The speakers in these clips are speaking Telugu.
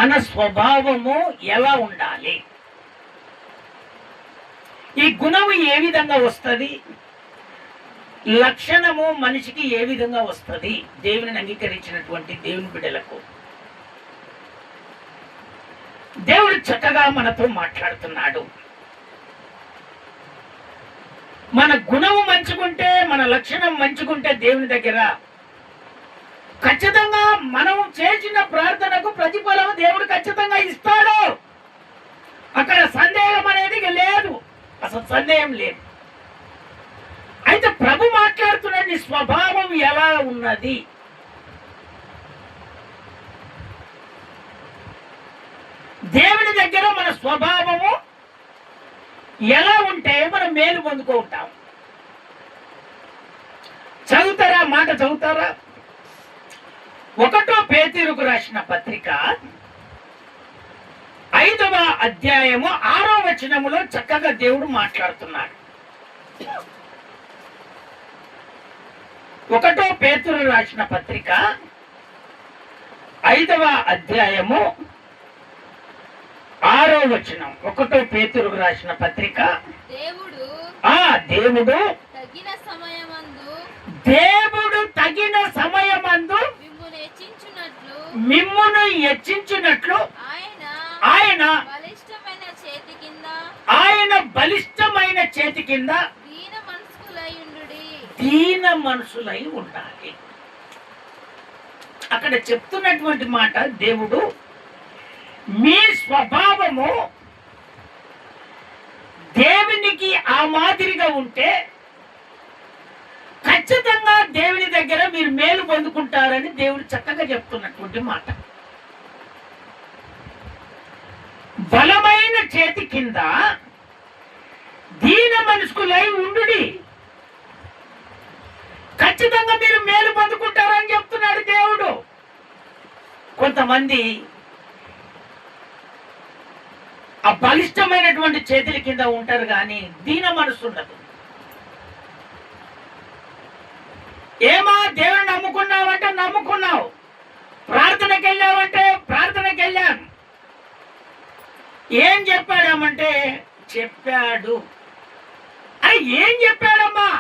మన స్వభావము ఎలా ఉండాలి, ఈ గుణము ఏ విధంగా వస్తుంది, లక్షణము మనిషికి ఏ విధంగా వస్తుంది దేవుని అంగీకరించినటువంటి దేవుని బిడ్డలకు. దేవుడు చక్కగా మనతో మాట్లాడుతున్నాడు. మన గుణము మంచుకుంటే, మన లక్షణం మంచుకుంటే దేవుని దగ్గర ఖచ్చితంగా మనం చేసిన ప్రార్థనకు ప్రతిఫలం దేవుడు ఖచ్చితంగా ఇస్తాడు. అక్కడ సందేహం అనేది లేదు, అసలు సందేహం లేదు. అయితే ప్రభు మాట్లాడుతున్న నీ స్వభావం ఎలా ఉన్నది, దేవుని దగ్గర మన స్వభావము ఎలా ఉంటే మనం మేలు పొందుకుంటాం. చదువుతారా, మాట చదువుతారా? 1 పేతురుకు రాసిన పత్రిక 5వ అధ్యాయము 6వ వచనములో చక్కగా దేవుడు మాట్లాడుతున్నాడు. 1 పేతురు రాసిన పత్రిక 5వ అధ్యాయము 6వ వచనం. 1 పేతురుకు రాసిన పత్రిక, దేవుడు తగిన సమయమందు మిమ్మును హెచ్చించునట్లు ఆయన బలిష్టమైన చేతి కింద దీన మనసులై ఉండాలి. అక్కడ చెప్తున్నటువంటి మాట, దేవుడు మీ స్వభావము దేవునికి ఆ మాదిరిగా ఉంటే ఖచ్చితంగా దేవుని దగ్గర మీరు మేలు పొందుకుంటారని దేవుడు చక్కగా చెప్తున్నటువంటి మాట. బలమైన చేతి కింద దీన మనస్కులై ఉండుడి, ఖచ్చితంగా మీరు మేలు పొందుకుంటారని చెప్తున్నాడు దేవుడు. కొంతమంది ఆ బలిష్టమైనటువంటి చేతుల కింద ఉంటారు, కానీ దీన మనసు ఉండదు. ఏమా దేవుని నమ్ముకున్నావంటే నమ్ముకున్నావు, ప్రార్థనకి వెళ్ళావంటే ప్రార్థనకి వెళ్ళాను, ఏం చెప్పాడమంటే చెప్పాడు. అరే ఏం చెప్పాడమ్మా,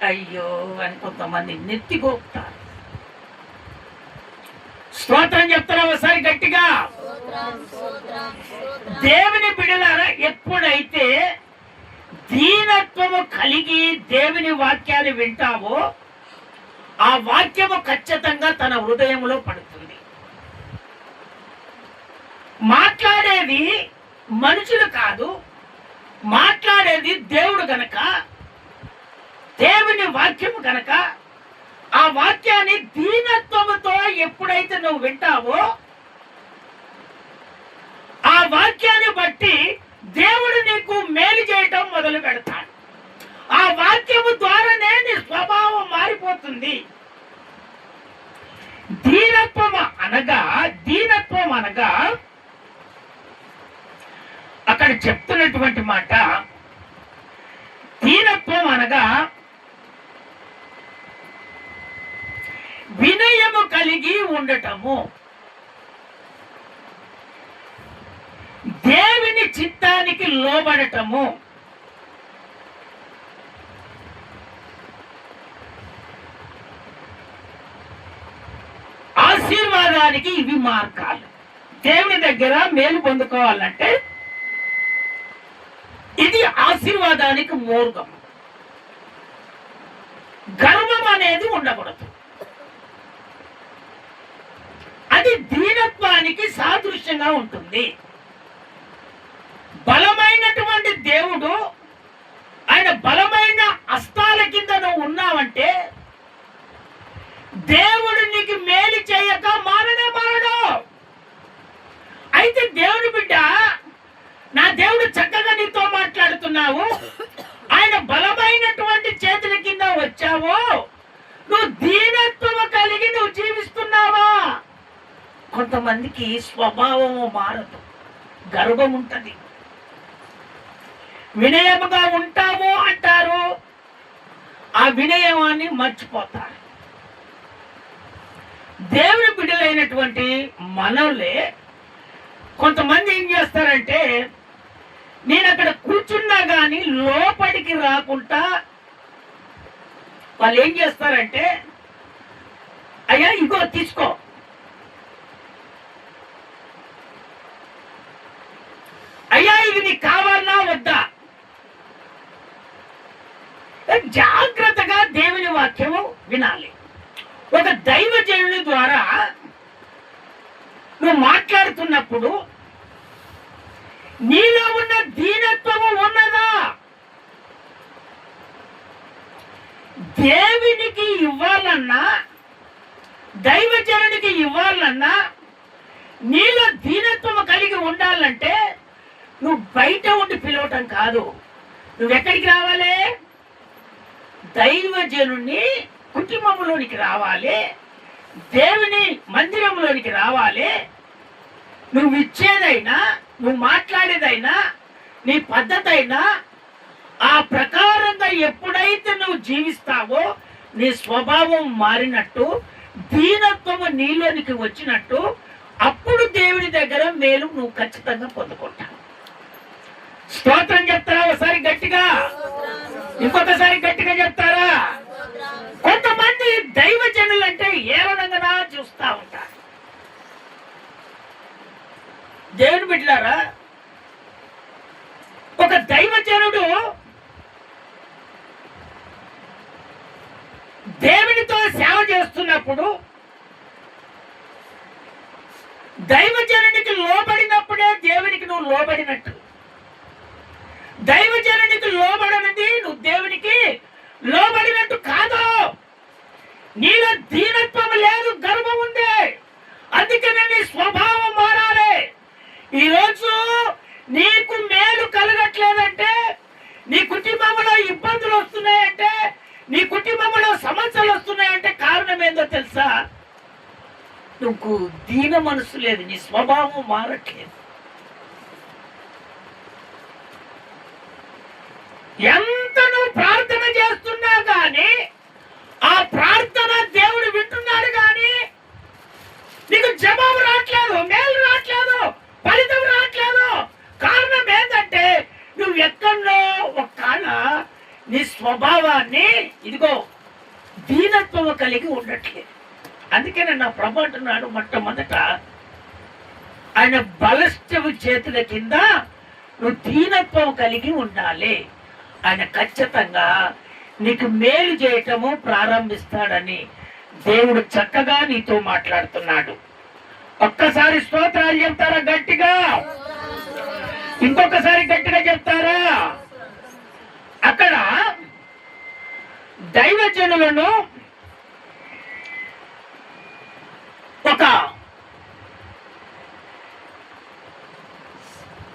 అయ్యో అని కొంతమంది నెత్తిగోపుతారు. స్తోత్రం చెప్తారా ఒకసారి గట్టిగా? దేవుని బిడ్డలారా, ఎప్పుడైతే దీనత్వము కలిగి దేవుని వాక్యాన్ని వింటావో ఆ వాక్యము ఖచ్చితంగా తన హృదయంలో పడుతుంది. మాట్లాడేది మనుషులు కాదు, మాట్లాడేది దేవుడు గనక, దేవుని వాక్యము గనక ఆ వాక్యాన్ని దీనత్వముతో ఎప్పుడైతే నువ్వు వింటావో ఆ వాక్యాన్ని బట్టి దేవుడు నీకు మేలు చేయటం మొదలు పెడతాడు. ఆ వాక్యము ద్వారానే నీ స్వభావం మారిపోతుంది. దీనత్వం అనగా అక్కడ చెప్తున్నటువంటి మాట, దీనత్వం అనగా వినయము కలిగి ఉండటము, దేవుని చిత్తానికి లోబడటము, ఆశీర్వాదానికి ఇవి మార్గాలు. దేవుని దగ్గర మేలు పొందుకోవాలంటే ఇది ఆశీర్వాదానికి మార్గం. గర్వం అనేది ఉండకూడదు, అది దీనత్వానికి సాదృశ్యంగా ఉంటుంది. బలమైనటువంటి దేవుడు, ఆయన బలమైన హస్తాల కింద నువ్వు ఉన్నావంటే దేవుడు నీకు మేలు చేయక మారనే మారడు. అయితే దేవుని బిడ్డ, నా దేవుడు చక్కగా నీతో మాట్లాడుతున్నావు, ఆయన బలమైనటువంటి చేతుల కింద వచ్చావు, నువ్వు దీనత్వం కలిగి నువ్వు జీవిస్తున్నావా? కొంతమందికి స్వభావము మారదు, గర్వం ఉంటది. వినయముగా ఉంటాము అంటారు, ఆ వినయమాన్ని మర్చిపోతారు. దేవుని బిడ్డలైనటువంటి మనలే కొంతమంది ఏం చేస్తారంటే, నేను అక్కడ కూర్చున్నా కానీ లోపలికి రాకుండా వాళ్ళు ఏం చేస్తారంటే, అయ్యా ఇగో తీసుకో, అయ్యా ఇది నీకు కావాలన్నా వద్దా. జాగ్రత్తగా దేవుని వాక్యము వినాలి. ఒక దైవజనుడి ద్వారా నువ్వు మాట్లాడుతున్నప్పుడు నీలో ఉన్న దీనత్వము ఉన్నదా? దేవునికి ఇవ్వాలన్నా దైవజనుడికి ఇవ్వాలన్నా నీలో దీనత్వము కలిగి ఉండాలంటే నువ్వు బయట ఉండి పిలవటం కాదు. నువ్వెక్కడికి రావాలి? దైవజనుని కుటుంబంలోనికి రావాలి, దేవుని మందిరంలోనికి రావాలి. నువ్వు ఇచ్చేదైనా, నువ్వు మాట్లాడేదైనా, నీ పద్ధతి అయినా ఆ ప్రకారంగా ఎప్పుడైతే నువ్వు జీవిస్తావో నీ స్వభావం మారినట్టు, దీనత్వము నీలోనికి వచ్చినట్టు, అప్పుడు దేవుని దగ్గర మేలు నువ్వు ఖచ్చితంగా పొందుకుంటావు. స్తోత్రం చెప్తారా? ఒకసారి గట్టిగా, ఇంకొకసారి గట్టిగా చెప్తారా? కొంతమంది దైవజనులు అంటే ఏవనంగా చూస్తా ఉంటారు. దేవుని బిడ్డలారా, ఒక దైవజనుడు దేవునితో సేవ చేస్తున్నప్పుడు దైవజనునికి లోబడినప్పుడే దేవునికి నువ్వు లోబడినట్టు. దైవజనునికి లోబడనిది నువ్వు దేవునికి లోబడినట్టు కాదు. నీలో దీనత్వం లేదు, గర్వం ఉంది. అందుకనే నీ స్వభావం మారాలి. ఈరోజు నీకు మేలు కలగట్లేదంటే, నీ కుటుంబంలో ఇబ్బందులు వస్తున్నాయంటే, నీ కుటుంబంలో సమస్యలు వస్తున్నాయంటే కారణం ఏందో తెలుసా? నువ్వు దీన మనసు లేదు, నీ స్వభావం మారట్లేదు. ఎంత నువ్వు ప్రార్థన చేస్తున్నా కానీ ఆ ప్రార్థన దేవుడు వింటున్నాడు కానీ నీకు జవాబు రావట్లేదు, మేలు రావట్లేదు, ఫలితం రావట్లేదు. కారణం ఏంటంటే నువ్వు ఎక్కడో ఒక్కళ్ళ నీ స్వభావాన్ని ఇదిగో దీనత్వం కలిగి ఉండట్లేదు. అందుకనే నా ప్రభు అంటున్నాడు, మొట్టమొదట ఆయన బలిష్టపు చేతుల కింద నువ్వు దీనత్వం కలిగి ఉండాలి. ఆయన ఖచ్చితంగా నీకు మేలు చేయటము ప్రారంభిస్తాడని దేవుడు చక్కగా నీతో మాట్లాడుతున్నాడు. ఒక్కసారి స్తోత్రాలు చెప్తారా గట్టిగా? ఇంకొకసారి గట్టిగా చెప్తారా? అక్కడ దైవజనులను ఒక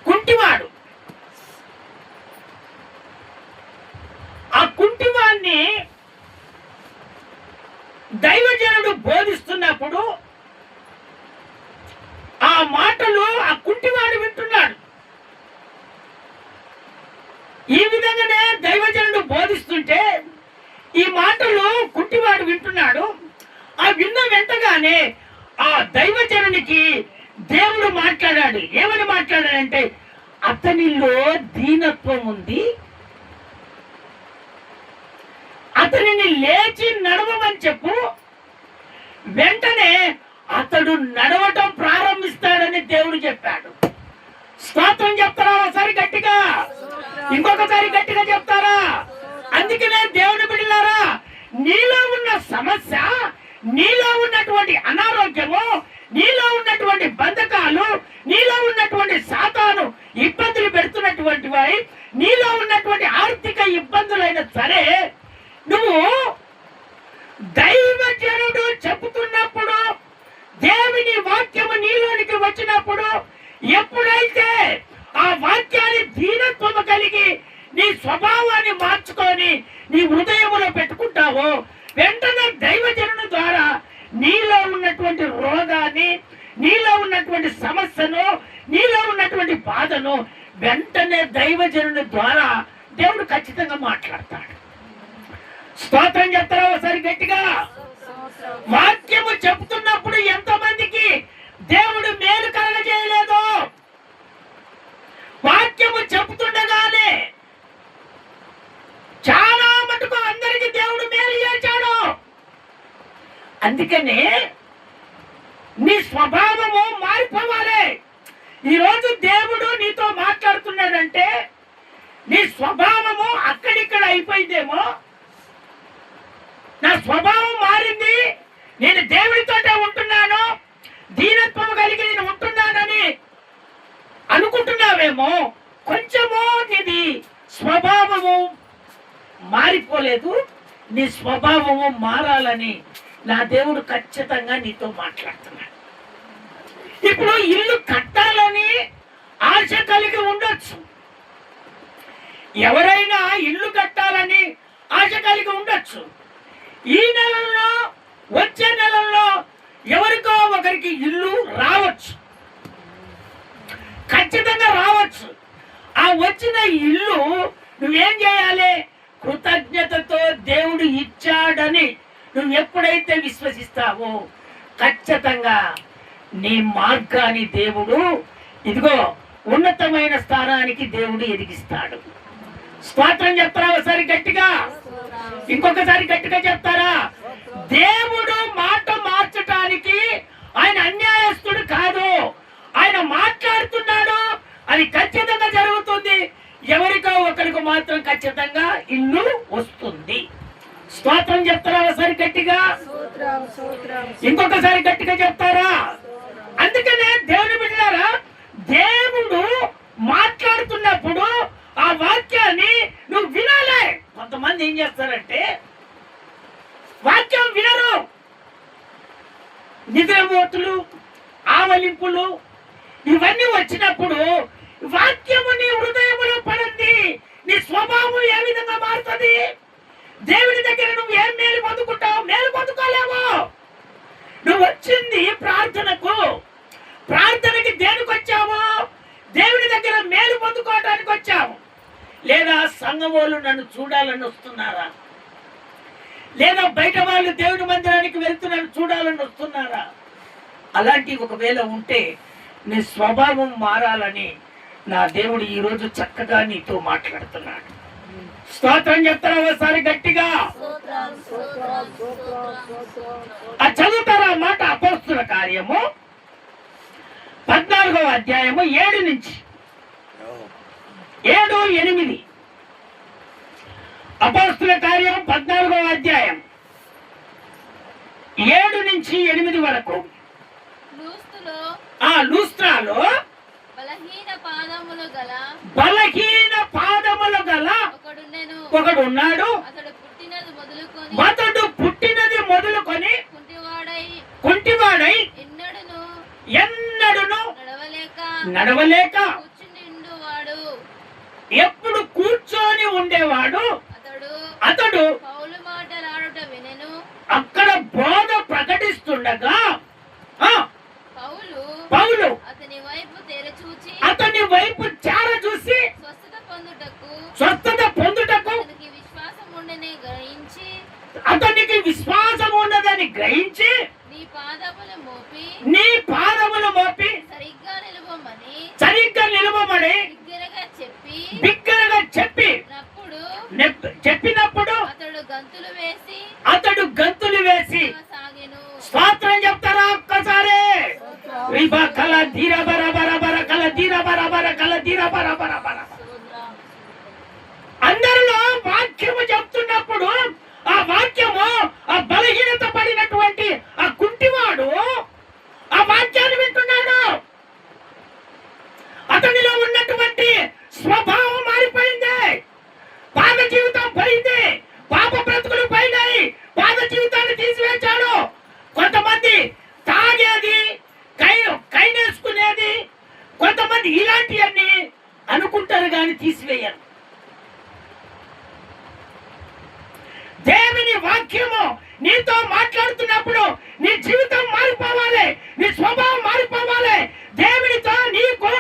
కుంటివాడు, ఆ కుంటివాడిని దైవజనుడు బోధిస్తున్నప్పుడు ఆ మాటలు ఆ కుంటివాడు వింటున్నాడు. ఈ విధంగానే దైవజనుడు బోధిస్తుంటే ఈ మాటలు కుంటివాడు వింటున్నాడు. ఆ విన్న వెంటగానే ఆ దైవజనునికి దేవుడు మాట్లాడాడు. ఏమని మాట్లాడాడంటే, అతనిలో దీనత్వం ఉంది, అతనిని లేచి నడవమని చెప్పు. వెంటనే అతడు నడవటం ప్రారంభిస్తాడని దేవుడు చెప్పాడు. స్తోత్రం చెప్తారా? ఒకసారి గట్టిగా, ఇంకొకసారి గట్టిగా చెప్తారా? అందుకనే దేవుని బిడ్డలారా, నీలో ఉన్న సమస్య, నీలో ఉన్నటువంటి అనారోగ్యము, నీలో ఉన్నటువంటి బంధకాలు, నీలో ఉన్నటువంటి సాతాను ఇబ్బందులు పెడుతున్నటువంటి వారి, నీలో ఉన్నటువంటి ఆర్థిక ఇబ్బందులైనా సరే, నువ్వు దైవజనుడు చెబుతున్నప్పుడు, దేవుని వాక్యము నీలోనికి వచ్చినప్పుడు, ఎప్పుడైతే ఆ వాక్యాన్ని దీనత్వము కలిగి నీ స్వభావాన్ని మార్చుకొని నీ హృదయములో పెట్టుకుంటావో, వెంటనే దైవజనుని ద్వారా నీలో ఉన్నటువంటి రోగాన్ని, నీలో ఉన్నటువంటి సమస్యను, నీలో ఉన్నటువంటి బాధను వెంటనే దైవజనుని ద్వారా దేవుడు ఖచ్చితంగా మాట్లాడతాడు. స్తోత్రం చెప్తారా? ఒకసారి గట్టిగా. వాక్యము చెప్తున్నప్పుడు ఎంతమందికి దేవుడు మేలు కలగజేయలేదు? వాక్యము చెప్తుండగానే చాలా మటుకు అందరికి దేవుడు మేలు చేశాడు. అందుకనే నీ స్వభావము మారిపోవాలి. ఈరోజు దేవుడు నీతో మాట్లాడుతున్నాడంటే నీ స్వభావము అక్కడిక్కడ అయిపోయిందేమో. నా స్వభావం మారింది, నేను దేవుడితోటే ఉంటున్నాను, దీనత్వము కలిగి నేను ఉంటున్నానని అనుకుంటున్నావేమో. కొంచెమో నీది స్వభావము మారిపోలేదు. నీ స్వభావము మారాలని నా దేవుడు ఖచ్చితంగా నీతో మాట్లాడుతున్నాడు. ఇప్పుడు ఇల్లు కట్టాలని ఆశ కలిగి ఉండొచ్చు. ఎవరైనా ఇల్లు కట్టాలని ఆశ కలిగి ఉండొచ్చు. ఈ నెలలో వచ్చే నెలలో ఎవరికో ఒకరికి ఇల్లు రావచ్చు, ఖచ్చితంగా రావచ్చు. ఆ వచ్చిన ఇల్లు నువ్వేం చేయాలి? కృతజ్ఞతతో దేవుడు ఇచ్చాడని నువ్వు ఎప్పుడైతే విశ్వసిస్తావో ఖచ్చితంగా నీ మార్గాన్ని దేవుడు ఇదిగో ఉన్నతమైన స్థానానికి దేవుడు ఎదిగిస్తాడు. స్తోత్రం చెప్తారా? ఒకసారి గట్టిగా, ఇంకొకసారి గట్టిగా చెప్తారా? దేవుడు మాట మార్చటానికి ఆయన అన్యాయస్తుడు కాదు. ఆయన మాట్లాడుతున్నాడు, అది ఖచ్చితంగా జరుగుతుంది. ఎవరికో ఒకరికి మాత్రం ఖచ్చితంగా ఇల్లు వస్తుంది. స్తోత్రం చెప్తారా? ఒకసారి గట్టిగా, ఇంకొకసారి గట్టిగా చెప్తారా? అందుకనే దేవుని బిడ్డలారా, దేవుడు మాట్లాడుతున్నప్పుడు ఆ వాక్యాన్ని నువ్వు వినాలి. కొంతమంది ఏం చేస్తారంటే వాక్యం వినరు. నిద్రమోతులు, ఆవలింపులు ఇవన్నీ వచ్చినప్పుడు వాక్యము నీ హృదయములో పడింది, నీ స్వభావం ఏ విధంగా మారుతుంది? దేవుడి దగ్గర నువ్వు ఏం మేలు పొందుకుంటావు? మేలు పొందుకోలేవు. నువ్వు వచ్చింది ప్రార్థనకు. ప్రార్థనకి దేనికి వచ్చావు? దేవుడి దగ్గర మేలు పొందుకోవడానికి వచ్చావు. లేదా సంఘం వాళ్ళు నన్ను చూడాలని వస్తున్నారా? లేదా బయట వాళ్ళు దేవుడి మందిరానికి వెళ్తున్నాను చూడాలని వస్తున్నారా? అలాంటి ఒకవేళ ఉంటే నీ స్వభావం మారాలని నా దేవుడు ఈరోజు చక్కగా నీతో మాట్లాడుతున్నాడు. స్తోత్రం చెప్తారా? ఒకసారి గట్టిగా చదువుతారా మాట? అపోస్తుల కార్యము 14వ అధ్యాయము 7 నుంచి 7, 8. అపోస్తుల కార్యం 14వ అధ్యాయం 7 నుంచి 8 వరకు. లూస్త్రాలో బలహీన పాదములు గల ఒకడు ఉన్నాడు. అతడు పుట్టినది మొదలుకొని కుంటివాడై ఎన్నడును నడవలేక ఎప్పుడు కూర్చొని ఉండేవాడు. అతడు అక్కడ బోధ ప్రకటిస్తుండగా పౌలు అతని వైపు చార చూసి స్వస్థత పొందుటకు అతనికి విశ్వాసం ఉన్నదని గ్రహించి నీ పాదములు మోపి సరిగ్గా నిలవమని బిగ్గరగా చెప్పినప్పుడు అతడు గంతులు వేసి స్తోత్రం చెప్తారా? ఒక్కసారి కల ధీర బరబర కల ధీర బరబర కల ధీర బరబర. అందరిలో వాక్యము చెప్తున్నప్పుడు ఆ వాక్యము ఆ బలహీనత పడినటువంటి ఆ కుంటివాడు ఆ వాక్యాన్ని వింటున్నాడు. అతనిలో ఉన్నటువంటి స్వభావం మారిపోయింది. పాద జీవితం పోయింది. పాప బ్రతుకులు పోయినాయి. పాద జీవితాన్ని తీసివేశాడు. కొంతమంది తాగేది, కైనేసుకునేది, కొంతమంది ఇలాంటివన్నీ అనుకుంటారు కానీ తీసివేయరు. దేవుని వాక్యము నీతో మాట్లాడుతున్నప్పుడు నీ జీవితం మారిపోవాలి, నీ స్వభావం మారిపోవాలి. దేవునితో నీకు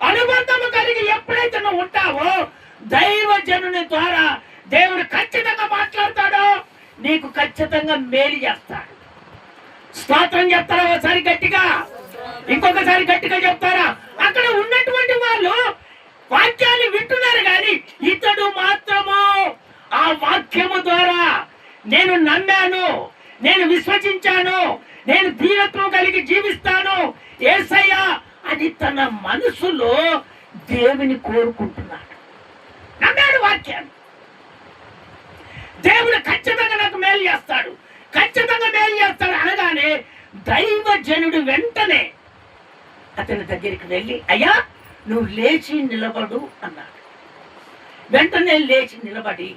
అనుబంధము కలిగి ఎప్పుడైతే నువ్వు ఉంటావో దైవజనుని ద్వారా దేవుడు ఖచ్చితంగా మాట్లాడతాడో నీకు ఖచ్చితంగా మేలు చేస్తాడు. స్తోత్రం చెప్తారా ఒకసారి గట్టిగా? ఇంకొకసారి గట్టిగా చెప్తారా? అక్కడ ఉన్నటువంటి వాళ్ళు వాక్యాన్ని వింటున్నారు కానీ ఇతడు మాత్రము ఆ వాక్యము ద్వారా నేను నమ్మాను, నేను విశ్వసించాను, నేను దీనత్వం కలిగి జీవిస్తాను యేసయ్యా అని తన మనసులో దేవుని కోరుకుంటున్నాడు. నమ్మాడు వాక్యాన్ని. దేవుడు ఖచ్చితంగా నాకు మేలు చేస్తాడు, ఖచ్చితంగా మేలు చేస్తాడు అనగానే దైవజనుడు వెంటనే అతని దగ్గరికి వెళ్ళి అయ్యా నువ్వు లేచి నిలబడు అన్నాడు. వెంటనే లేచి నిలబడి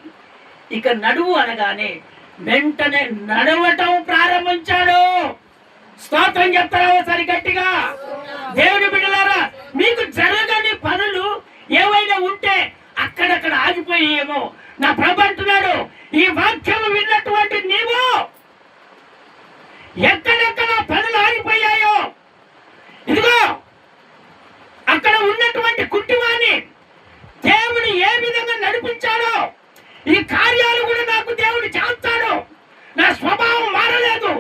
ఇక నడువు అనగానే వెంటనే నడవటం ప్రారంభించాడు. స్తోత్రం చెప్తారా ఒకసారి గట్టిగా? దేవుని బిడ్డలారా, మీకు జరగని పనులు ఏవైనా ఉంటే అక్కడక్కడ ఆగిపోయేమో నా ప్రభు అంటున్నాడు, ఈ వాక్యం విన్నటువంటి నీవు ఎక్కడెక్కడ పనులు ఆగిపోయాయో ఇదిగో అక్కడ ఉన్నటువంటి కుంటివాణ్ణి దేవుడు ఏ విధంగా నడిపించాడో ఈ కార్యాలు కూడా నాకు దేవుడు చేస్తాడు. నా స్వభావం మారలేదు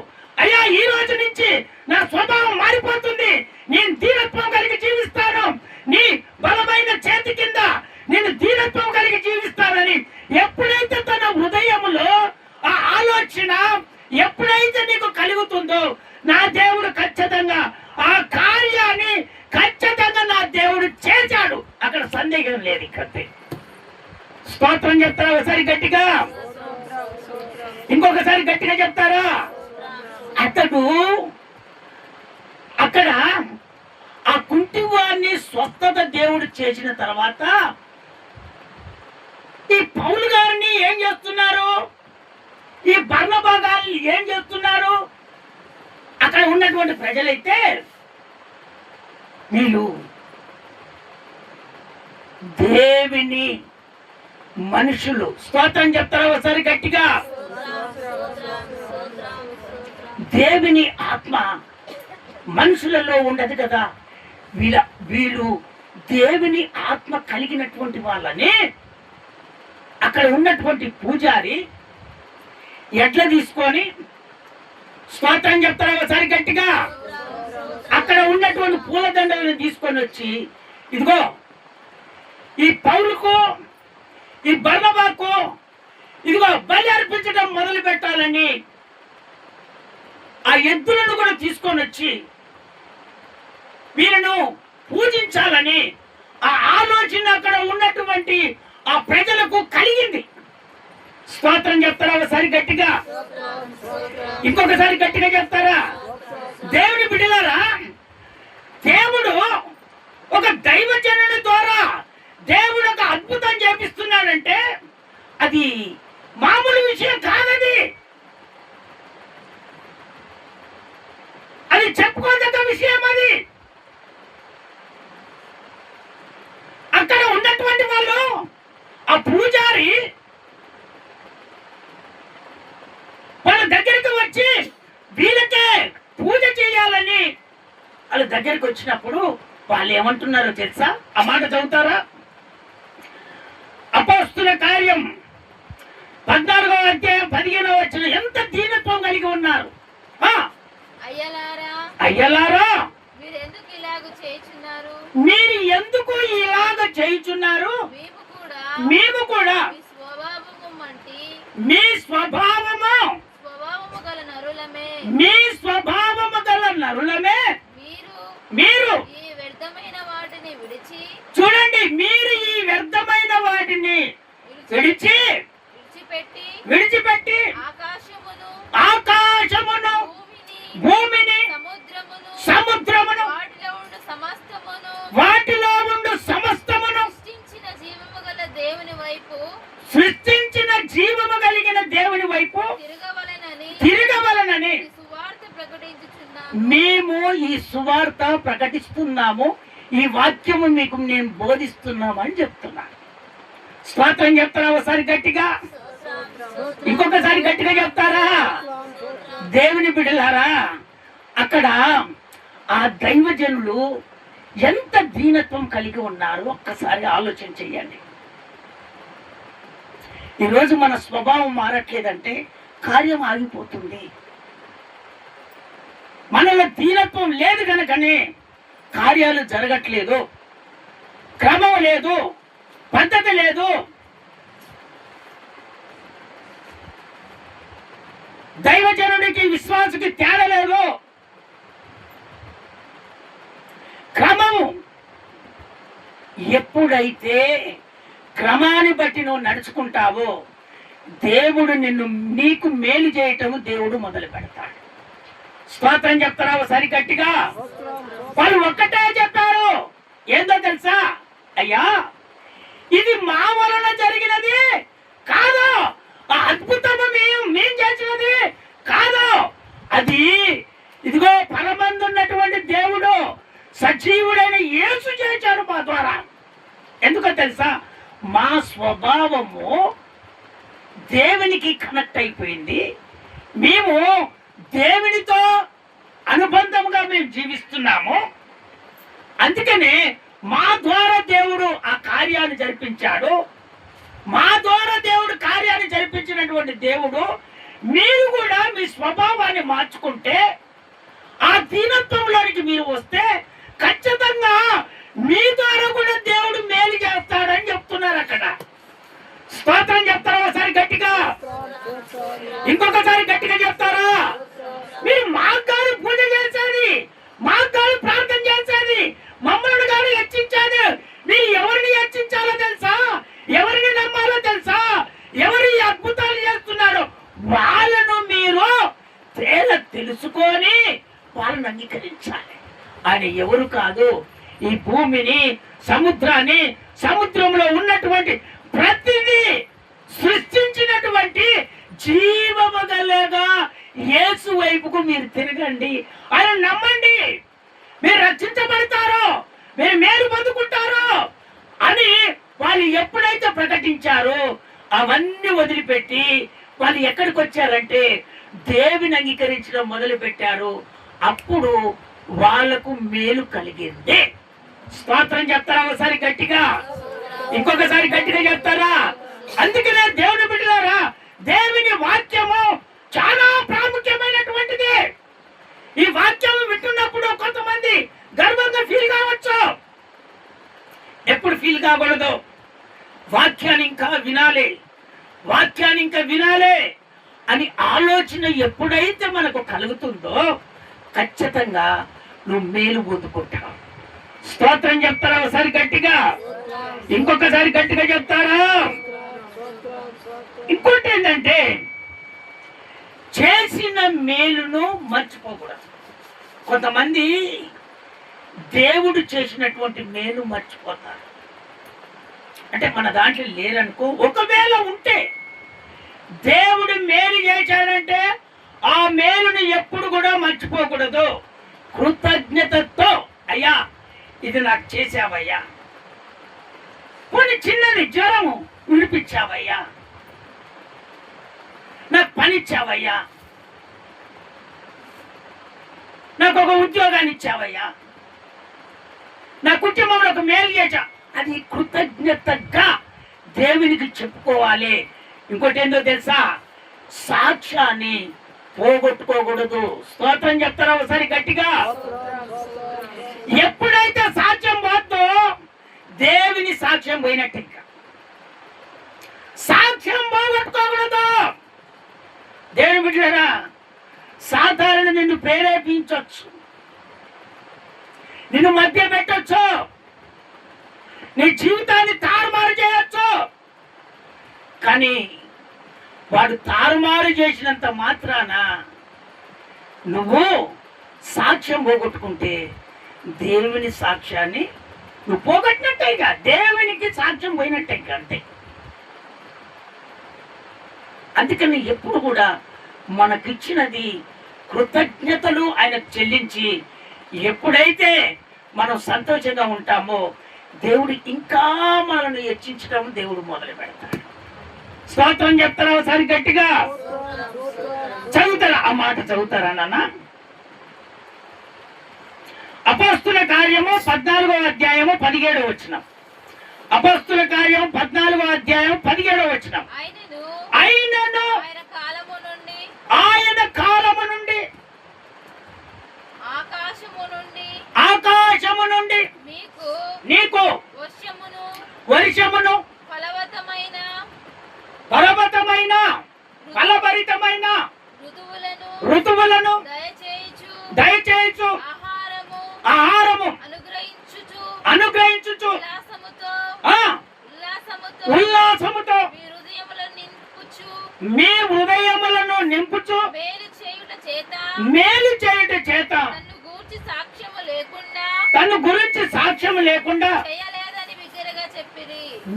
అయ్యా, ఈ రోజు నుంచి నా స్వభావం మారిపోతుంది, నేను దీనత్వం కలిగి జీవిస్తాను, నీ బలమైన చేతి కింద నేను దీనత్వం కలిగి జీవిస్తానని ఎప్పుడైతే తన హృదయంలో ఆ ఆలోచన ఎప్పుడైతే నీకు కలుగుతుందో నా దేవుడు ఖచ్చితంగా ఆ కార్యాన్ని ఖచ్చితంగా నా దేవుడు చేశాడు. అక్కడ సందేహం లేదు. ఇక్కడే స్తోత్రం చెప్తారా ఒకసారి గట్టిగా? ఇంకొకసారి గట్టిగా చెప్తారా? అతడు అక్కడ ఆ కుంటివాడిని స్వస్థత దేవుడు చేసిన తర్వాత ఈ పౌలు గారిని ఏం చేస్తున్నారు, ఈ బర్నబా గారిని ఏం చేస్తున్నారు? అక్కడ ఉన్నటువంటి ప్రజలైతే వీళ్ళు దేవుని మనుషులు. స్తోత్రం చెప్తారా ఒకసారి గట్టిగా? దేవుని ఆత్మ మనుషులలో ఉండదు కదా, వీళ్ళు దేవుని ఆత్మ కలిగినటువంటి వాళ్ళని అక్కడ ఉన్నటువంటి పూజారి ఎడ్ల తీసుకొని, స్తోత్రం చెప్తారా ఒకసారి గట్టిగా? అక్కడ ఉన్నటువంటి పూలదండలను తీసుకొని వచ్చి ఇదిగో ఈ పౌలుకు ఈ బర్నబాకు ఇదిగో బలి అర్పించడం మొదలు పెట్టాలని ఆ ఎద్దులను కూడా తీసుకొని వచ్చి వీళ్ళను పూజించాలని ఆ ఆలోచన అక్కడ ఉన్నటువంటి ఆ ప్రజలకు కలిగింది. స్తోత్రం చెప్తారా ఒకసారి గట్టిగా? ఇంకొకసారి గట్టిగా చెప్తారా? దేవుని బిడ్డలారా, దేవుడు ఒక దైవజనుడి ద్వారా దేవుడు ఒక అద్భుతం చేపిస్తున్నాడంటే అది మామూలు విషయం కాదది, అది చెప్పుకోదగ్గ విషయం. అది అక్కడ ఉన్నటువంటి వాళ్ళు ఆ పూజారి వాళ్ళ దగ్గరికి వచ్చి వీళ్ళకే పూజ చేయాలని వాళ్ళ దగ్గరికి వచ్చినప్పుడు వాళ్ళు ఏమంటున్నారో తెలుసా? ఆ మాట చదువుతారా? అపోస్తుల కార్యం 14వ అధ్యాయం 15వ వచనం. ఎంత దీనత్వం కలిగి ఉన్నారు. అయ్యలారా మీరు ఎందుకు ఇలాగ చేయుచున్నారు? మేము కూడా మీ స్వభావము గల నరులమే. మీరు చూడండి, మీరు ఈ వ్యర్థమైన వాటిని విడిచిపెట్టి ఆకాశమును భూమిని సముద్రమును వాటిలో ఉండు సమస్తమును సృష్టించిన జీవము కలిగిన దేవుని వైపు తిరగవలనని మేము ఈ సువార్త ప్రకటిస్తున్నాము, ఈ వాక్యము మీకు నేను బోధిస్తున్నాము అని చెప్తున్నాను. స్తోత్రం చెప్తారా ఒకసారి గట్టిగా? ఇంకొకసారి గట్టిగా చెప్తారా? దేవుని బిడ్డలారా, అక్కడ ఆ దైవజనులు ఎంత దీనత్వం కలిగి ఉన్నారు ఒక్కసారి ఆలోచన చెయ్యండి. ఈరోజు మన స్వభావం మారట్లేదంటే కార్యం ఆగిపోతుంది. మనలో దీనత్వం లేదు కనుకనే కార్యాలు జరగట్లేదు, క్రమం లేదు, పద్ధతి లేదు. దైవజనుడికి విశ్వాసకి తేడా లేదు. క్రమము ఎప్పుడైతే క్రమాన్ని బట్టి నువ్వు నడుచుకుంటావో దేవుడు నీకు మేలు చేయటము దేవుడు మొదలు పెడతాడు. స్తోత్రం చెప్తారా ఒకసారి గట్టిగా? వాళ్ళు ఒక్కటే చెప్పారు, ఏందో తెలుసా? అయ్యా, ఇది మా వలన జరిగినది కాదు, ఆ అద్భుతము మేము చేసినది కాదు, అది ఇదిగో పరమందున్నటువంటి దేవుడు సజీవుడైన యేసు చేశాడు మా ద్వారా. ఎందుకో తెలుసా? మా స్వభావము దేవునికి కనెక్ట్ అయిపోయింది. మేము దేవునితో అనుబంధంగా మేము జీవిస్తున్నాము. అందుకనే మా ద్వారా దేవుడు ఆ కార్యాన్ని జరిపించాడు. మా ద్వారా దేవుడు కార్యాన్ని జరిపించినటువంటి దేవుడు మీరు కూడా మీ స్వభావాన్ని మార్చుకుంటే, ఆ దీనత్వంలోనికి మీరు వస్తే ఖచ్చితంగా మీ ద్వారా కూడా దేవుడు మేలు చేస్తాడని చెప్తున్నారు అక్కడ. స్తోత్రం చెప్తారా ఒకసారి గట్టిగా? ఇంకొకసారి గట్టిగా చెప్తారా? మీరు మాకు గారు పూజ చేసేది, మాకు గారు ప్రార్థన చేసేది, మమ్మల్ని గారు హెచ్చించాడు. మీరు ఎవరిని హెచ్చించాలో తెలుసా? ఎవరిని నమ్మాలో తెలుసా? ఎవరి అద్భుతాలు చేస్తున్నారో వాళ్ళను మీరు తెలుసుకొని వాళ్ళని అంగీకరించాలి. ఆయన ఎవరు కాదు, ఈ భూమిని, సముద్రాన్ని, సముద్రంలో ఉన్నటువంటి ప్రతిదీ సృష్టించినటువంటి జీవము గలగా యేసు వైపుకు మీరు తిరగండి, ఆయన నమ్మండి, మీరు రక్షించబడతారు, మీరు మేలు పొందుకుంటారు అని వాళ్ళు ఎప్పుడైతే ప్రకటించారో అవన్నీ వదిలిపెట్టి వాళ్ళు ఎక్కడికి వచ్చారంటే దేవుని అంగీకరించడం మొదలు పెట్టారు. అప్పుడు వాళ్లకు మేలు కలిగింది. స్తోత్రం చెప్తారా ఒకసారి గట్టిగా? ఇంకొకసారి గట్టిగా చెప్తారా? అందుకనే దేవుని బిడ్డలారా, దేవుని వాక్యము చాలా ప్రాముఖ్యమైనటువంటిది. ఈ వాక్యం వింటున్నప్పుడు కొంతమంది గర్వంగా ఫీల్ కావచ్చు. ఎప్పుడు ఫీల్ కాకూడదు. వాక్యాన్ని ఇంకా వినాలి, వాక్యాన్ని ఇంకా వినాలి అని ఆలోచన ఎప్పుడైతే మనకు కలుగుతుందో ఖచ్చితంగా నువ్వు మేలు పొందుకుంటావు. స్తోత్రం చెప్తారా ఒకసారి గట్టిగా? ఇంకొకసారి గట్టిగా చెప్తారా? ఇంకోటి ఏంటంటే చేసిన మేలును మర్చిపోకూడదు. కొంతమంది దేవుడు చేసినటువంటి మేలు మర్చిపోతారు. అంటే మన దాంట్లో లేరనుకో, ఒకవేళ ఉంటే దేవుడు మేలు చేశాడంటే ఆ మేలుని ఎప్పుడు కూడా మర్చిపోకూడదు. కృతజ్ఞతతో, అయ్యా ఇది నాకు చేసావయ్యా, కొన్ని చిన్నది జ్వరము విడిపించావయ్యా, నాకు పనిచ్చావయ్యా, నాకు ఒక ఉద్యోగాన్ని ఇచ్చావయ్యా, నా కుటుంబంలో ఒక మేలు చేశా, అది కృతజ్ఞతగా దేవునికి చెప్పుకోవాలి. ఇంకోటి ఏందో తెలుసా? సాక్ష్యాన్ని పోగొట్టుకోకూడదు. స్తోత్రం చెప్తారా ఒకసారి గట్టిగా? ఎప్పుడైతే సాక్ష్యం పోతుందో దేవుని సాక్ష్యం పోయినట్టు. ఇంకా సాక్ష్యం పోగొట్టుకోకూడదు. దేవుని బిడ్డలారా, సాధారణ నిన్ను ప్రేరేపించవచ్చు, నిన్ను మధ్య పెట్టచ్చు, నీ జీవితాన్ని తారుమారు చేయొచ్చు. కానీ వాడు తారుమారు చేసినంత మాత్రాన నువ్వు సాక్ష్యం పోగొట్టుకుంటే దేవుని సాక్ష్యాన్ని నువ్వు పోగొట్టినట్టేగా, దేవునికి సాక్ష్యం పోయినట్టేగా, అంతే. అందుకని ఎప్పుడు కూడా మనకిచ్చినది కృతజ్ఞతలు ఆయనకు చెల్లించి ఎప్పుడైతే మనం సంతోషంగా ఉంటామో దేవుడు ఇంకా మనల్ని హెచ్చించడం దేవుడు మొదలు పెడతాడు. స్తోత్రం చెప్తారా ఒకసారి గట్టిగా? చదువుతారా? ఆ మాట చదువుతారా నాన్న? అపోస్తుల కార్యము 14వ అధ్యాయము 17వ వచనం. అపోస్తుల కార్యం 14వ అధ్యాయం 17వ వచనం. ఆయనను ఆయన కాలము నుండి ఆకాశము నుండి మీకు నీకు వర్షమును వర్షమును ఫలవతమైన పర్వతమైన ఫలభరితమైన ఋతువులను దయచేయచ్చు ఆహారము అనుగ్రహించుచు ఉల్లాసముతో మీ హృదయములను నింపుచు మేలు చేయుట చేత తను గురించి సాక్ష్యము లేకుండా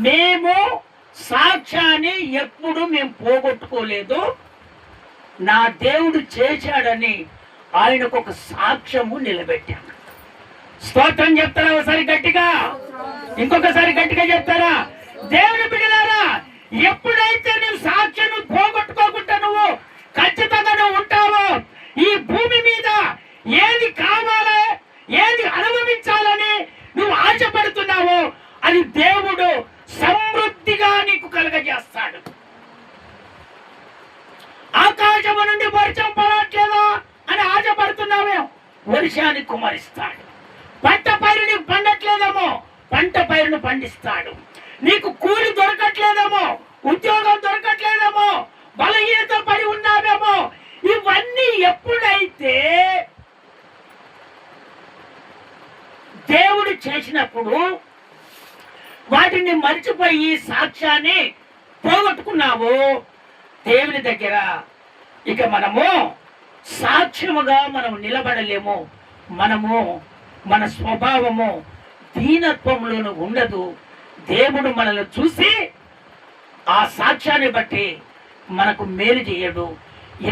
మేము సాక్ష్యాన్ని ఎప్పుడు మేము పోగొట్టుకోలేదు. నా దేవుడు చేశాడని ఆయనకు ఒక సాక్ష్యము నిలబెట్టాను. స్తోత్రం చెప్తారా ఒకసారి గట్టిగా? ఇంకొకసారి గట్టిగా చెప్తారా? దేవుని బిడ్డలారా, ఎప్పుడైతే నువ్వు సాక్ష్యం పోగొట్టుకోకుండా నువ్వు ఖచ్చితంగా నువ్వు ఉంటావో, ఈ భూమి మీద ఏది కావాలో ఏది అనుభవించాలని నువ్వు ఆశపడుతున్నావో అది దేవుడు సమృద్ధిగా నీకు కలుగజేస్తాడు. ఆకాశము నుండి వర్షం పడట్లేదా అని ఆశపడుతున్నావే, వర్షాన్ని కుమరిస్తాడు. పంట పైరు నీకు పండట్లేదేమో, పంట పైరును పండిస్తాడు. నీకు కూలి దొరకట్లేదేమో, ఉద్యోగం దొరకట్లేదేమో, బలహీనత పడి ఉన్నావేమో, ఇవన్నీ ఎప్పుడైతే దేవుడు చేసినప్పుడు వాటిని మర్చిపోయి సాక్ష్యాన్ని పోగొట్టుకున్నావు దేవుని దగ్గర, ఇక మనము సాక్ష్యముగా మనం నిలబడలేము. మనము మన స్వభావము దీనత్వంలోనూ ఉండదు. దేవుడు మనల్ని చూసి ఆ సాక్ష్యాన్ని బట్టి మనకు మేలు చేయడు.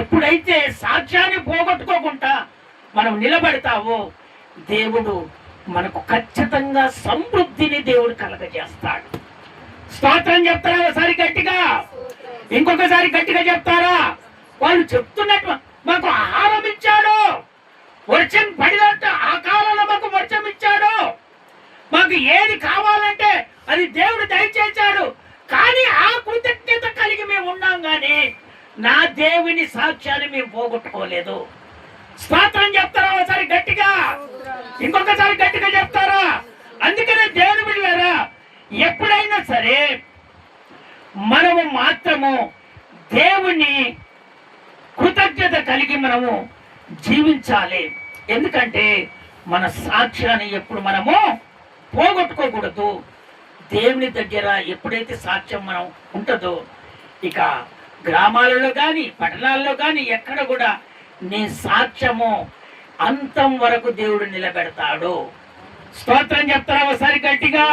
ఎప్పుడైతే సాక్ష్యాన్ని పోగొట్టుకోకుండా మనం నిలబడతావో దేవుడు మనకు ఖచ్చితంగా సమృద్ధిని దేవుడు కలగజేస్తాడు. స్తోత్రం చెప్తారా ఒకసారి గట్టిగా? ఇంకొకసారి గట్టిగా చెప్తారా? వాళ్ళు చెప్తున్నట్టు మాకు ఆహారం ఇచ్చాడు, వర్షం పడినట్టు ఆ కాలంలో మాకు వర్షం ఇచ్చాడు, మాకు ఏది కావాలంటే అది దేవుడు దయచేశాడు. కానీ ఆ కృతజ్ఞత కలిగి మేము ఉన్నాం, కానీ నా దేవుని సాక్ష్యాన్ని మేము పోగొట్టుకోలేదు. స్తోత్రం చెప్తారా ఒకసారి గట్టిగా? ఇంకొకసారి గట్టిగా చెప్తారా? అందుకనే దేవుని బిడ్డలారా, ఎప్పుడైనా సరే మనము మాత్రము దేవుని కృతజ్ఞత కలిగి మనము జీవించాలి. ఎందుకంటే మన సాక్ష్యాన్ని ఎప్పుడు మనము పోగొట్టుకోకూడదు. దేవుని దగ్గర ఎప్పుడైతే సాక్ష్యం మనం ఉంటుందో, ఇక గ్రామాలలో కానీ పట్టణాల్లో కానీ ఎక్కడ కూడా నీ సాక్ష్యము అంతం వరకు దేవుడు నిలబెడతాడు. స్తోత్రం చెప్తారా ఒకసారి గట్టిగా?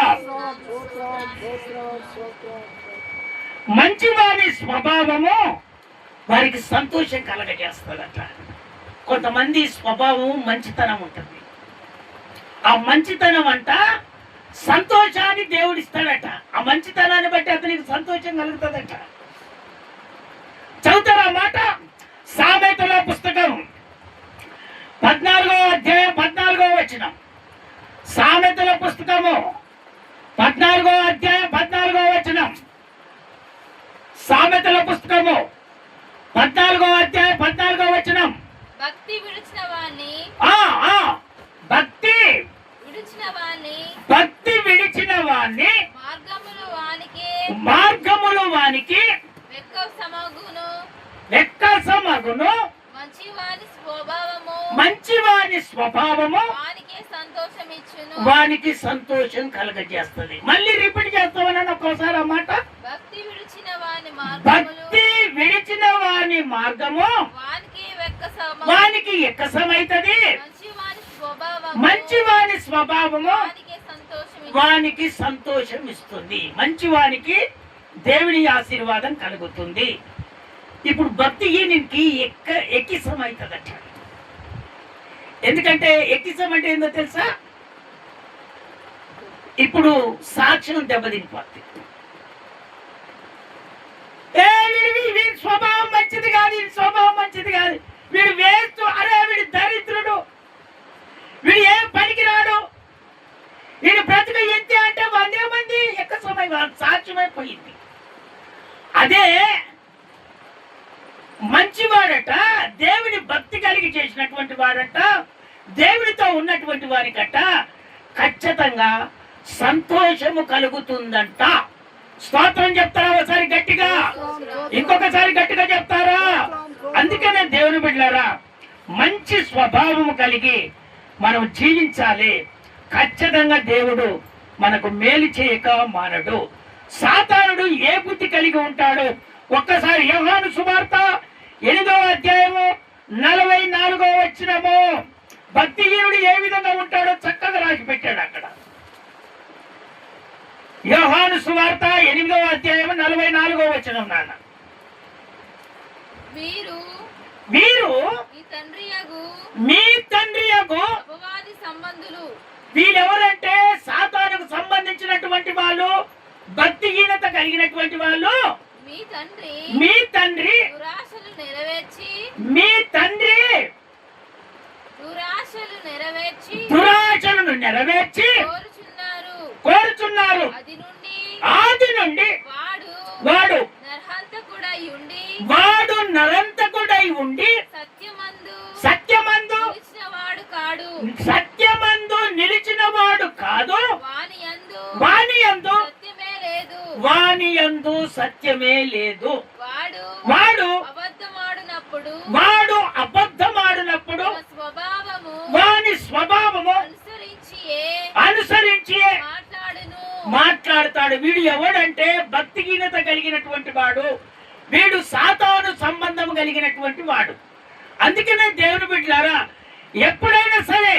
మంచివారి స్వభావము వారికి సంతోషం కలగజేస్తుందట. కొంతమంది స్వభావం మంచితనం ఉంటుంది. ఆ మంచితనం అంట సంతోషాన్ని దేవుడిస్తాడట. ఆ మంచితనాన్ని బట్టి అతనికి సంతోషం కలుగుతుందట. చదువుతారా మాట? సామెతల పుస్తకం 14వ అధ్యాయం 14వ వచనం. సామెతల పుస్తకము 14వ అధ్యాయం 14వ వచనం. సామెతల పుస్తకము 14వ అధ్యాయం 14వ వచనం. భక్తి విడిచిన వాణ్ణి భక్తి విడిచిన వాణ్ణి మార్గములు వానికి వెక్కసమగును. మంచివాని స్వభావము వానికి సంతోషం కలగజేస్తుంది. మళ్ళీ రిపీట్ చేస్తామని ఒక్కోసారి అన్నమాట. భక్తి విడిచిన వాని మార్గము వానికి ఎక్కసమైతది. మంచివాని స్వభావము వానికి సంతోషం ఇస్తుంది. మంచివానికి దేవుని ఆశీర్వాదం కలుగుతుంది. ఇప్పుడు భక్తిహీనునికి ఎక్కిసం అవుతుందట. ఎందుకంటే ఎక్కిసం అంటే ఏందో తెలుసా? ఇప్పుడు సాక్ష్యం దెబ్బతినిపోతుంది. వీడి స్వభావం మంచిది కాదు, వీడి స్వభావం మంచిది కాదు, వీడు వేస్తూ, అరే వీడి దరిద్రుడు, వీడు ఏం పనికిరాడు, వీడు బ్రతుకు ఎంతే అంటే 100 మంది ఎక్కసమై సాక్ష్యమైపోయింది. అదే మంచివాడట, దేవుని భక్తి కలిగి చేసినటువంటి వాడట, దేవునితో ఉన్నటువంటి వారికట ఖచ్చితంగా సంతోషము కలుగుతుందంట. స్తోత్రం చెప్తారా ఒకసారి గట్టిగా? ఇంకొకసారి గట్టిగా చెప్తారా? అందుకనే దేవుని బిడ్డలారా, మంచి స్వభావము కలిగి మనం జీవించాలి. ఖచ్చితంగా దేవుడు మనకు మేలు చేయక మానడు. సాతానుడు ఏ బుద్ధి కలిగి ఉంటాడు? ఒక్కసారి యోహాను సువార్త 8వ అధ్యాయము 44వ వచనము, భక్తిహీనుడు ఏ విధంగా ఉంటాడో చక్కగా రాసి పెట్టాడు అక్కడ. యోహాను సువార్త 8వ అధ్యాయం 44వ వచనం. నాన్న, మీరు మీ తండ్రి యగు అపవాది సంబంధులు. వీళ్ళెవరంటే సాతానుకు సంబంధించినటువంటి వాళ్ళు, భక్తిహీనత కలిగినటువంటి వాళ్ళు. మీ తండ్రి దురాశలు నెరవేర్చి దురాశలను నెరవేర్చి కోరుచున్నారు. ఆది నుండి వాడు నరహంతకుడై ఉండి సత్యమందు నిలిచినవాడు కాదు. వానియందు సత్యమే లేదు. వాడు అబద్ధమాడినప్పుడు వాని స్వభావము అనుసరించి మాట్లాడతాడు. వీడు ఎవడంటే భక్తిహీనత కలిగినటువంటి వాడు. వీడు సాతాను సంబంధం కలిగినటువంటి వాడు. అందుకనే దేవుని బిడ్డలారా, ఎప్పుడైనా సరే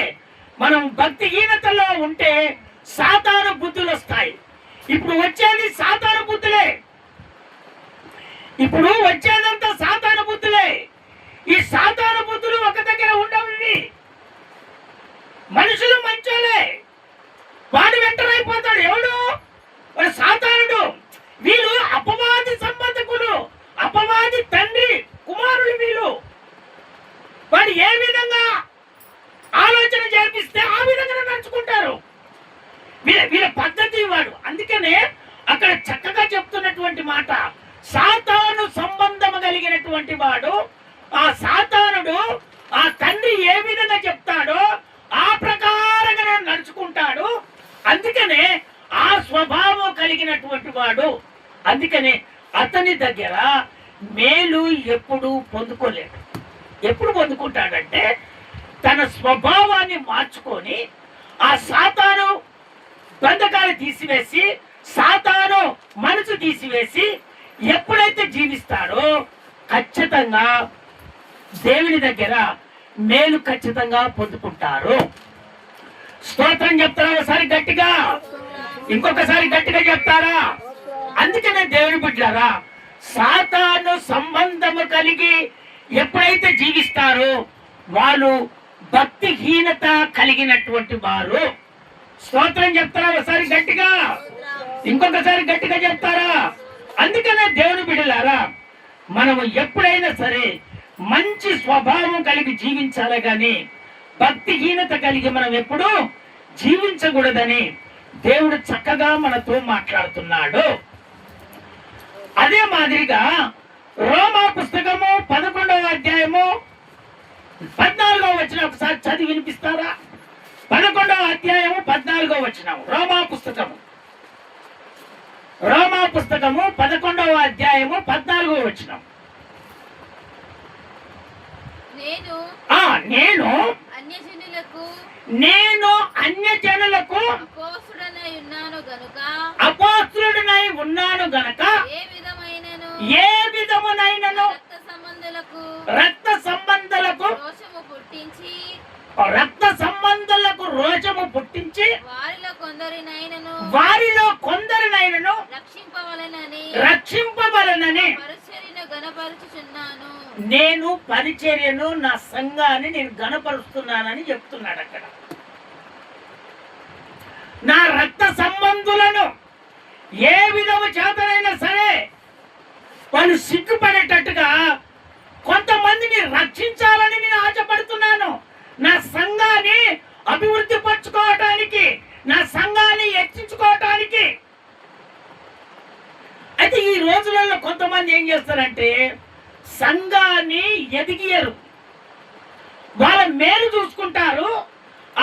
మనం భక్తిహీనతలో ఉంటే సాతాను బుద్ధులు వస్తాయి. ఇప్పుడు వచ్చేది సాతాను బుద్ధులే. ఇప్పుడు వచ్చేదంతా సాతాను బుద్ధులే. ఈ సాతాను బుద్ధులు ఒక దగ్గర ఉండవు. మనుషులు మంచోలే, వాడు వెంటరైపోతాడు. ఎవడు? వాడు సాతానుడు. వీళ్ళు అపవాది సంబంధకులు, అపవాది తండ్రి కుమారులు. వీళ్ళు వాడు ఏ విధంగా ఆలోచన చేపిస్తే ఆ విధంగా నడుచుకుంటారు. వీళ్ళ పద్ధతి వాడు. అందుకనే అక్కడ చక్కగా చెప్తున్నటువంటి మాట, సాతాను సంబంధం కలిగినటువంటి వాడు. ఆ సాతానుడు ఆ తండ్రి ఏ విధంగా చెప్తాడో ఆ ప్రకారంగా నడుచుకుంటాడు. అందుకనే ఆ స్వభావం కలిగినటువంటి వాడు. అందుకనే అతని దగ్గర మేలు ఎప్పుడు పొందుకోలేడు. ఎప్పుడు పొందుకుంటాడంటే తన స్వభావాన్ని మార్చుకొని ఆ సాతాను బంధకాలు తీసివేసి, సాతాను మనసు తీసివేసి ఎప్పుడైతే జీవిస్తాడో ఖచ్చితంగా దేవుని దగ్గర మేలు ఖచ్చితంగా పొందుకుంటారు. స్తోత్రం చెప్తారా ఒకసారి గట్టిగా? ఇంకొకసారి గట్టిగా చెప్తారా? అందుకనే దేవుని బిడ్డలారా, సాతాను సంబంధము కలిగి ఎప్పుడైతే జీవిస్తారో వాళ్ళు భక్తిహీనత కలిగినటువంటి వారు. స్తోత్రం చెప్తారా ఒకసారి గట్టిగా? ఇంకొకసారి గట్టిగా చెప్తారా? అందుకనే దేవుని బిడ్డలారా, మనము ఎప్పుడైనా సరే మంచి స్వభావం కలిగి జీవించాలి గాని భక్తిహీనత కలిగి మనం ఎప్పుడూ జీవించకూడదని దేవుడు చక్కగా మనతో మాట్లాడుతున్నాడు. అదే మాదిరిగా రోమా పుస్తకము 11వ అధ్యాయము 14వ వచనం ఒకసారి చదివి వినిపిస్తారా? 11వ అధ్యాయము 14వ వచనం. రోమా పుస్తకము 11వ అధ్యాయము 14వ వచనం. నేను అన్యజనులకు అపోస్తులుడనై ఉన్నాను గనుక ఏ విధమునైనను రక్త సంబంధులకు రోషము పుట్టించి వారిలో కొందరినైనను రక్షింపవలనని నేను పరిచర్యను నా సంఘాన్ని నేను గణపరుస్తున్నానని చెప్తున్నాడు అక్కడ. నా రక్త సంబంధులను ఏ విధము చేతనైనా సరే వాళ్ళు సిగ్గుపడేటట్టుగా కొంతమందిని రక్షించాలని నేను ఆశపడుతున్నాను. నా సంఘాన్ని అభివృద్ధి పరచుకోవటానికి, నా సంఘాన్ని హెచ్చించుకోవటానికి. అయితే ఈ రోజులలో కొంతమంది ఏం చేస్తారంటే సంఘాన్ని ఎదిగియరు. వాళ్ళ మేలు చూసుకుంటారు,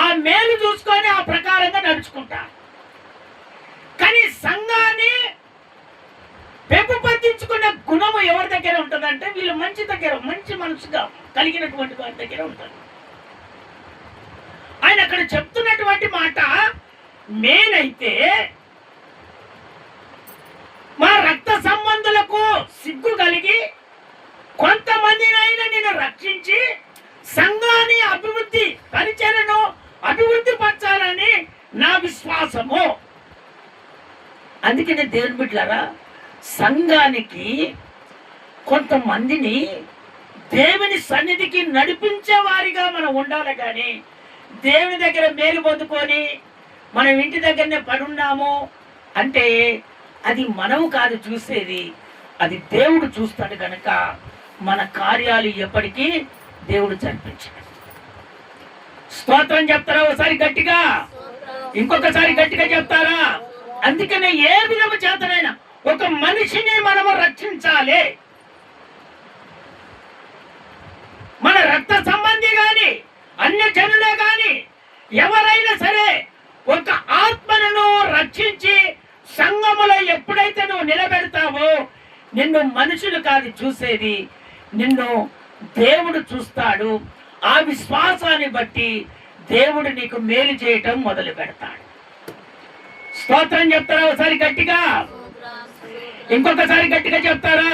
ఆ మేలు చూసుకొని ఆ ప్రకారంగా నడుచుకుంటారు. కానీ సంఘాన్ని పెంపొందించుకునే గుణము ఎవరి దగ్గర ఉంటుందంటే వీళ్ళు మంచి మనసుగా కలిగినటువంటి వారి దగ్గర ఉంటుంది. ఆయన అక్కడ చెప్తున్నటువంటి మాట నేనైతే మా రక్త సంబంధులకు సిగ్గు కలిగి కొంతమందినైనా నేను రక్షించి సంఘాన్ని పరిచర్యను అభివృద్ధి పరచాలని నా విశ్వాసము. అందుకనే దేవుని బిడ్డలారా, సంఘానికి కొంతమందిని దేవుని సన్నిధికి నడిపించే వారిగా మనం ఉండాలి. కానీ దేవుని దగ్గర మేలు పొందుకొని మనం ఇంటి దగ్గరనే పడున్నాము అంటే అది మనము కాదు చూసేది, అది దేవుడు చూస్తాడు. కనుక మన కార్యాలు ఎప్పటికీ దేవుడు జరిపించాడు. స్తోత్రం చెప్తారా ఒకసారి గట్టిగా, ఇంకొకసారి గట్టిగా చెప్తారా? అందుకనే ఏ విధము చేతనైనా ఒక మనిషిని మనము రక్షించాలి. మన రక్త సంబంధి గాని అన్య జనులే గాని ఎవరైనా సరే ఒక ఆత్మను రక్షించి సంఘములో ఎప్పుడైతే నువ్వు నిలబెడతావో నిన్ను మనుషులు కాదు చూసేది, నిన్ను దేవుడు చూస్తాడు. ఆ విశ్వాసాన్ని బట్టి దేవుడు నీకు మేలు చేయటం మొదలు పెడతాడు. స్తోత్రం చెప్తారా ఒకసారి గట్టిగా, ఇంకొకసారి గట్టిగా చెప్తారా?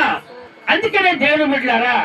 అందుకనే దేవుని బిడ్డలారా,